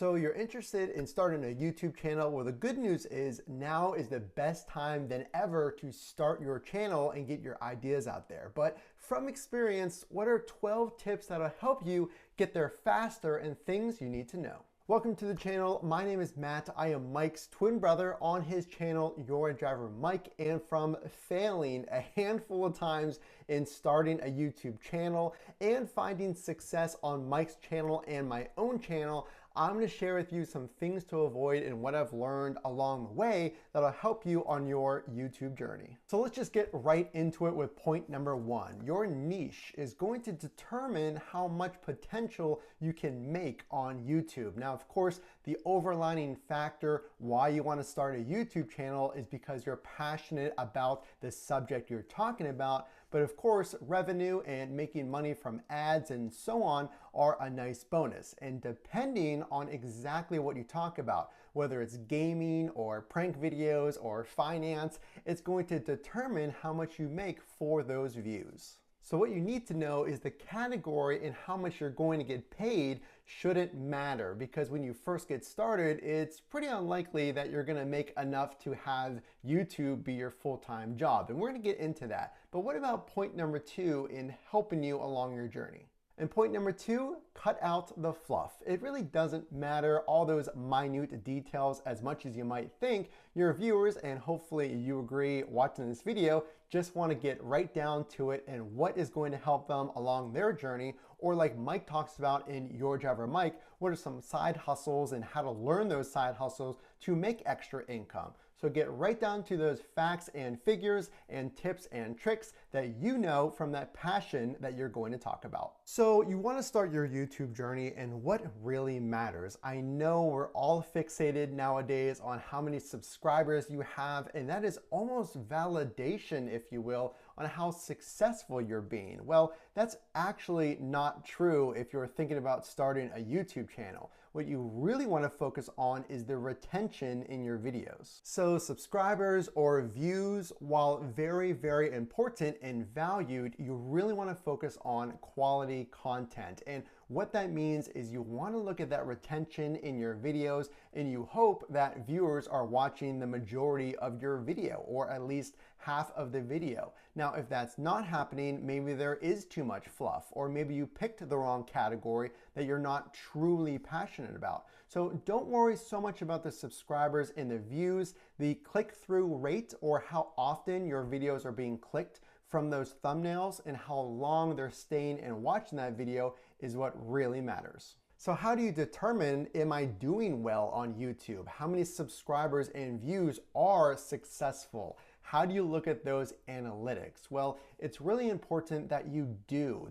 So you're interested in starting a YouTube channel? Well, the good news is now is the best time than ever to start your channel and get your ideas out there. But from experience, what are 12 tips that'll help you get there faster and things you need to know? Welcome to the channel. My name is Matt. I am Mike's twin brother on his channel, Your Driver Mike. And from failing a handful of times in starting a YouTube channel and finding success on Mike's channel and my own channel, I'm going to share with you some things to avoid and what I've learned along the way that'll help you on your YouTube journey. So let's just get right into it with point number one. Your niche is going to determine how much potential you can make on YouTube. Now, of course, the overlining factor why you want to start a YouTube channel is because you're passionate about the subject you're talking about. But of course, revenue and making money from ads and so on are a nice bonus. And depending on exactly what you talk about, whether it's gaming or prank videos or finance, it's going to determine how much you make for those views. So what you need to know is the category and how much you're going to get paid shouldn't matter, because when you first get started, it's pretty unlikely that you're gonna make enough to have YouTube be your full-time job. And we're gonna get into that. But what about point number two in helping you along your journey? And point number two, cut out the fluff. It really doesn't matter all those minute details as much as you might think. Your viewers, and hopefully you agree watching this video, just want to get right down to it and what is going to help them along their journey. Or like Mike talks about in Your Driver Mike, what are some side hustles and how to learn those side hustles to make extra income. So get right down to those facts and figures and tips and tricks that you know from that passion that you're going to talk about. So you want to start your YouTube journey and what really matters. I know we're all fixated nowadays on how many subscribers you have, and that is almost validation, if you will, on how successful you're being. Well, that's actually not true if you're thinking about starting a YouTube channel. What you really want to focus on is the retention in your videos. So subscribers or views, while very, very important and valued, you really want to focus on quality content. And what that means is you want to look at that retention in your videos, and you hope that viewers are watching the majority of your video, or at least half of the video. Now, if that's not happening, maybe there is too much fluff, or maybe you picked the wrong category that you're not truly passionate about. So don't worry so much about the subscribers and the views. The click-through rate, or how often your videos are being clicked from those thumbnails and how long they're staying and watching that video, is what really matters. So how do you determine, am I doing well on YouTube? How many subscribers and views are successful? How do you look at those analytics? Well, it's really important that you do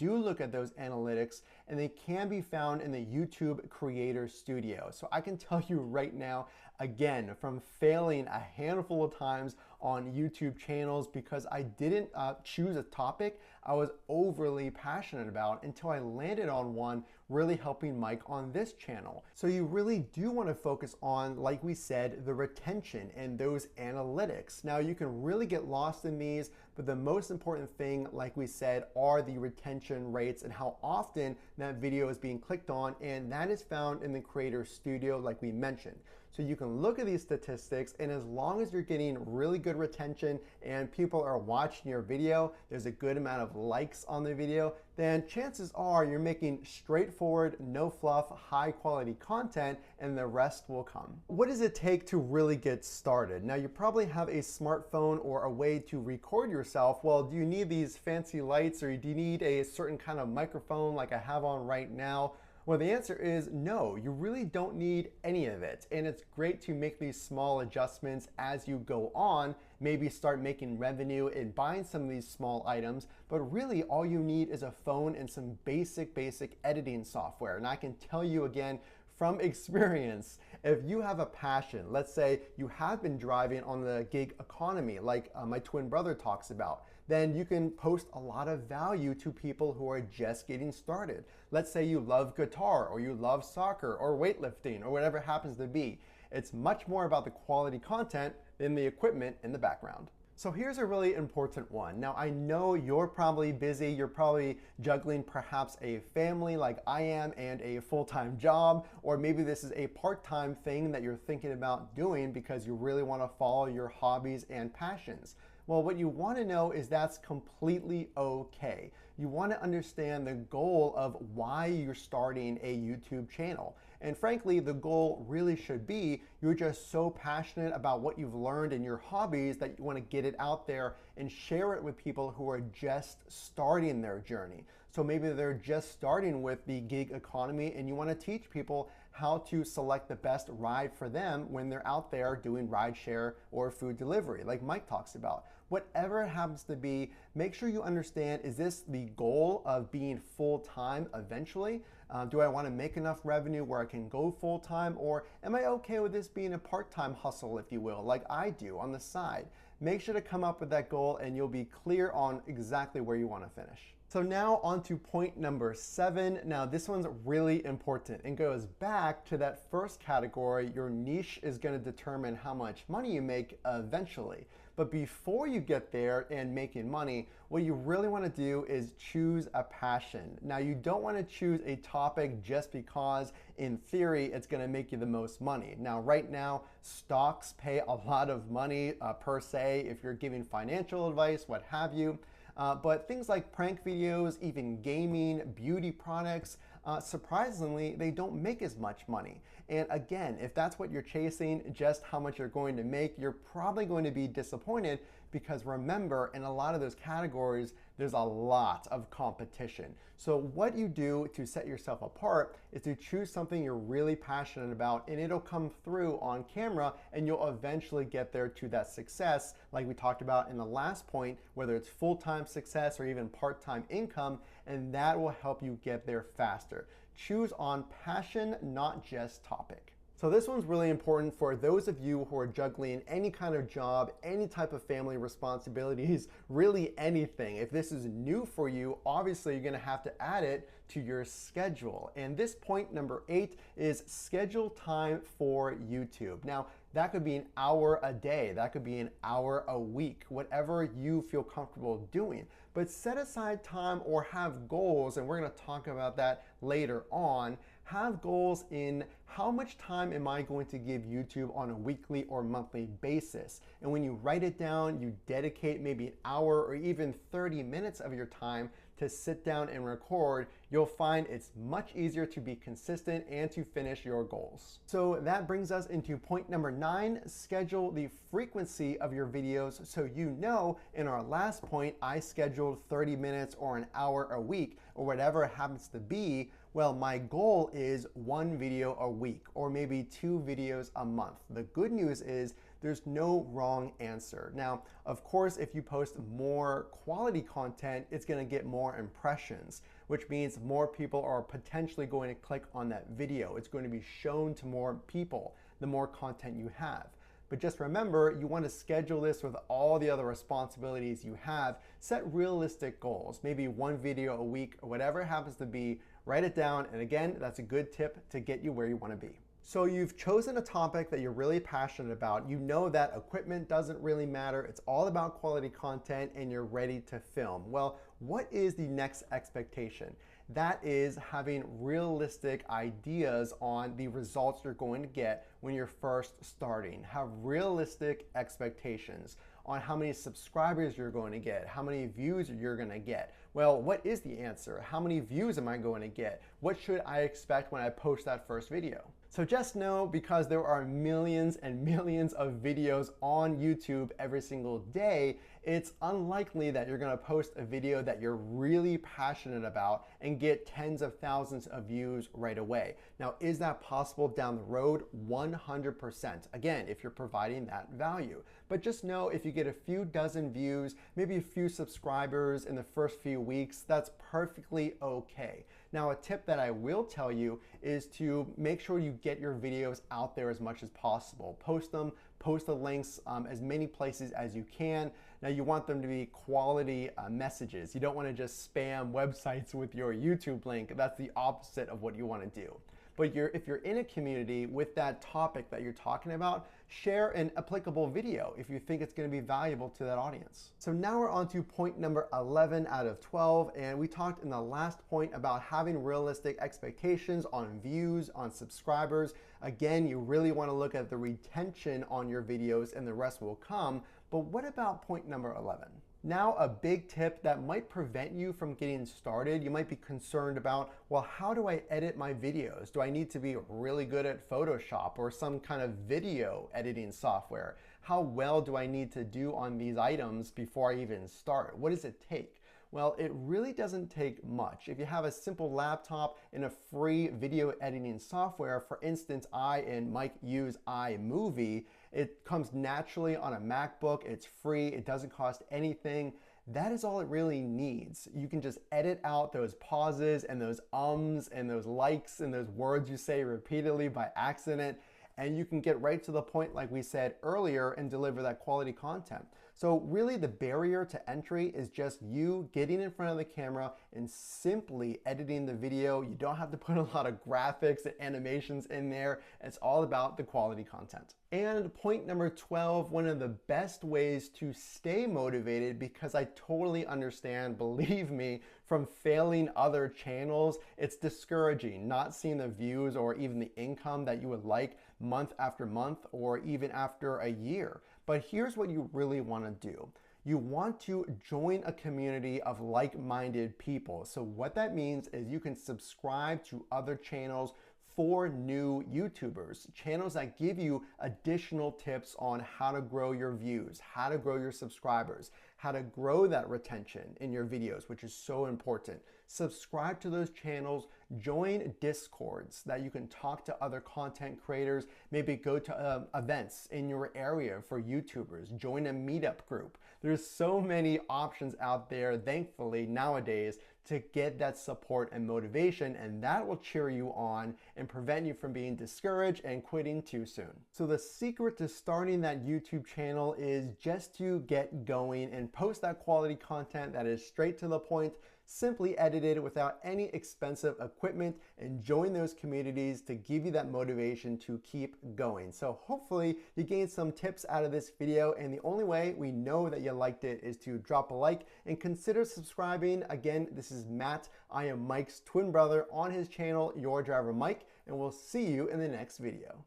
look at those analytics, and they can be found in the YouTube Creator Studio. So I can tell you right now, again, from failing a handful of times on YouTube channels because I didn't choose a topic I was overly passionate about until I landed on one really helping Mike on this channel. So you really do want to focus on, like we said, the retention and those analytics. Now you can really get lost in these, but the most important thing, like we said, are the retention rates and how often that video is being clicked on, and that is found in the Creator Studio, like we mentioned. So you can look at these statistics, and as long as you're getting really good retention and people are watching your video, there's a good amount of likes on the video, then chances are you're making straightforward, no fluff, high quality content, and the rest will come. What does it take to really get started? Now, you probably have a smartphone or a way to record yourself. Well, do you need these fancy lights, or do you need a certain kind of microphone like I have on right now? Well, the answer is no, you really don't need any of it. And it's great to make these small adjustments as you go on, maybe start making revenue and buying some of these small items, but really all you need is a phone and some basic editing software. And I can tell you again, from experience, if you have a passion, let's say you have been driving on the gig economy like my twin brother talks about, then you can post a lot of value to people who are just getting started. Let's say you love guitar, or you love soccer or weightlifting, or whatever it happens to be. It's much more about the quality content than the equipment in the background. So here's a really important one. Now, I know you're probably busy. You're probably juggling perhaps a family like I am and a full-time job, or maybe this is a part-time thing that you're thinking about doing because you really want to follow your hobbies and passions. Well, what you want to know is that's completely okay. You want to understand the goal of why you're starting a YouTube channel. And frankly, the goal really should be you're just so passionate about what you've learned in your hobbies that you want to get it out there and share it with people who are just starting their journey. So maybe they're just starting with the gig economy and you want to teach people how to select the best ride for them when they're out there doing rideshare or food delivery, like Mike talks about. Whatever it happens to be, make sure you understand, is this the goal of being full-time eventually? Do I want to make enough revenue where I can go full-time, or am I okay with this being a part-time hustle, if you will, like I do on the side? Make sure to come up with that goal and you'll be clear on exactly where you want to finish. So now on to point number 7. Now this one's really important and goes back to that first category. Your niche is going to determine how much money you make eventually. But before you get there and making money, what you really want to do is choose a passion. Now you don't want to choose a topic just because in theory it's going to make you the most money. Now right now stocks pay a lot of money per se if you're giving financial advice, what have you. But things like prank videos, even gaming, beauty products, surprisingly, they don't make as much money. And again, if that's what you're chasing, just how much you're going to make, you're probably going to be disappointed because remember, in a lot of those categories, there's a lot of competition. So what you do to set yourself apart is to choose something you're really passionate about and it'll come through on camera and you'll eventually get there to that success like we talked about in the last point, whether it's full-time success or even part-time income, and that will help you get there faster. Choose on passion, not just topic. So this one's really important for those of you who are juggling any kind of job, any type of family responsibilities, really anything. If this is new for you, obviously you're gonna have to add it to your schedule. And this point number 8 is schedule time for YouTube. Now, that could be an hour a day, that could be an hour a week, whatever you feel comfortable doing. But set aside time or have goals, and we're gonna talk about that later on. Have goals in how much time am I going to give YouTube on a weekly or monthly basis. And when you write it down, you dedicate maybe an hour or even 30 minutes of your time to sit down and record, you'll find it's much easier to be consistent and to finish your goals. So that brings us into point number 9, schedule the frequency of your videos. So you know, in our last point, I scheduled 30 minutes or an hour a week or whatever it happens to be. Well, my goal is 1 video a week or maybe 2 videos a month. The good news is there's no wrong answer. Now, of course, if you post more quality content, it's gonna get more impressions, which means more people are potentially going to click on that video. It's going to be shown to more people, the more content you have. But just remember, you want to schedule this with all the other responsibilities you have. Set realistic goals, maybe 1 video a week or whatever it happens to be. Write it down, and again, that's a good tip to get you where you want to be. So you've chosen a topic that you're really passionate about. You know that equipment doesn't really matter. It's all about quality content and you're ready to film. Well, what is the next expectation? That is having realistic ideas on the results you're going to get when you're first starting. Have realistic expectations on how many subscribers you're going to get, how many views you're going to get. Well, what is the answer? How many views am I going to get? What should I expect when I post that first video? So just know, because there are millions and millions of videos on YouTube every single day, it's unlikely that you're gonna post a video that you're really passionate about and get tens of thousands of views right away. Now, is that possible down the road? 100%. Again, if you're providing that value. But just know if you get a few dozen views, maybe a few subscribers in the first few weeks, that's perfectly okay. Now, a tip that I will tell you is to make sure you get your videos out there as much as possible. Post them, post the links as many places as you can. Now, you want them to be quality messages. You don't want to just spam websites with your YouTube link. That's the opposite of what you want to do. But if you're in a community with that topic that you're talking about, share an applicable video if you think it's going to be valuable to that audience. So now we're on to point number 11 out of 12, and we talked in the last point about having realistic expectations on views, on subscribers. Again, you really want to look at the retention on your videos and the rest will come. But what about point number 11? Now, a big tip that might prevent you from getting started. You might be concerned about, well, how do I edit my videos? Do I need to be really good at Photoshop or some kind of video editing software? How well do I need to do on these items before I even start? What does it take? Well, it really doesn't take much. If you have a simple laptop and a free video editing software, for instance, I and Mike use iMovie, it comes naturally on a MacBook, it's free, it doesn't cost anything. That is all it really needs. You can just edit out those pauses and those ums and those likes and those words you say repeatedly by accident, and you can get right to the point like we said earlier and deliver that quality content. So really the barrier to entry is just you getting in front of the camera and simply editing the video. You don't have to put a lot of graphics and animations in there. It's all about the quality content. And point number 12, one of the best ways to stay motivated, because I totally understand, believe me, from failing other channels, it's discouraging not seeing the views or even the income that you would like month after month or even after a year. But here's what you really want to do. You want to join a community of like-minded people. So what that means is you can subscribe to other channels for new YouTubers, channels that give you additional tips on how to grow your views, how to grow your subscribers, how to grow that retention in your videos, which is so important. Subscribe to those channels, join Discords that you can talk to other content creators, maybe go to events in your area for YouTubers, join a meetup group. There's so many options out there, thankfully, nowadays, to get that support and motivation, and that will cheer you on and prevent you from being discouraged and quitting too soon. So the secret to starting that YouTube channel is just to get going and post that quality content that is straight to the point, simply edited without any expensive equipment, and join those communities to give you that motivation to keep going. So hopefully you gained some tips out of this video, and the only way we know that you liked it is to drop a like and consider subscribing. Again, this is Matt. I am Mike's twin brother on his channel, Your Driver Mike, and we'll see you in the next video.